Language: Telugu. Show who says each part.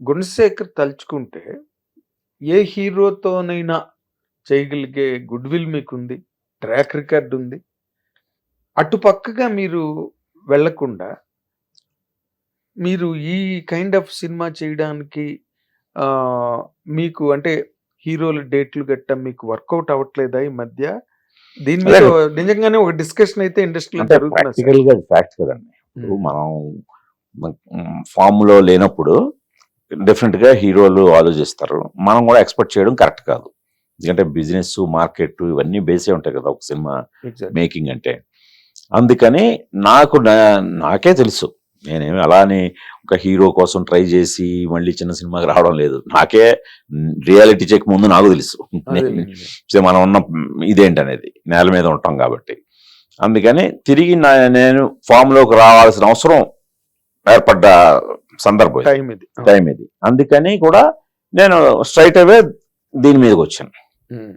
Speaker 1: గుణశేఖర్ తలుచుకుంటే ఏ హీరోతోనైనా చేయగలిగే గుడ్ విల్ మీకుంది. ట్రాక్ రికార్డ్ ఉంది. అటు పక్కగా మీరు వెళ్ళకుండా మీరు ఈ కైండ్ ఆఫ్ సినిమా చేయడానికి మీకు అంటే హీరోల డేట్లు గట్టా మీకు వర్కౌట్ అవ్వట్లేదా ఈ మధ్య? దీని మీద
Speaker 2: అదే
Speaker 1: నిజంగానే ఒక డిస్కషన్ అయితే ఇండస్ట్రీలో
Speaker 2: అంటే
Speaker 1: జరుగుతున్నది సార్.
Speaker 2: ప్రాక్టికల్ గా ఫ్యాక్ట్ కదండి. ఇప్పుడు
Speaker 1: హ్మ్.
Speaker 2: మనం ఫామ్ లో లేనప్పుడు డెఫినెట్ గా హీరోలు ఆలోచిస్తారు. మనం కూడా ఎక్స్పెక్ట్ చేయడం కరెక్ట్ కాదు. ఎందుకంటే బిజినెస్, మార్కెట్ ఇవన్నీ బేసే ఉంటాయి కదా ఒక సినిమా
Speaker 1: ఎగ్జాక్ట్.
Speaker 2: మేకింగ్ అంటే. అందుకని నాకే తెలుసు. నేనేమి అలా అని ఒక హీరో కోసం ట్రై చేసి మళ్ళీ చిన్న సినిమాకి రావడం లేదు. నాకే రియాలిటీ చెక్ ముందు నాకు తెలుసు.
Speaker 1: అదేలెండి.
Speaker 2: మనం ఉన్న ఇదేంటనేది నేల మీద ఉంటాం కాబట్టి. అందుకని తిరిగి నేను ఫామ్ లోకి రావాల్సిన అవసరం ఏర్పడ్డ సందర్భం
Speaker 1: టైం ఇది.
Speaker 2: టైం ఇది. అందుకని కూడా నేను స్ట్రైట్ అవే దీని మీదకి వచ్చాను.
Speaker 1: హ్మ్.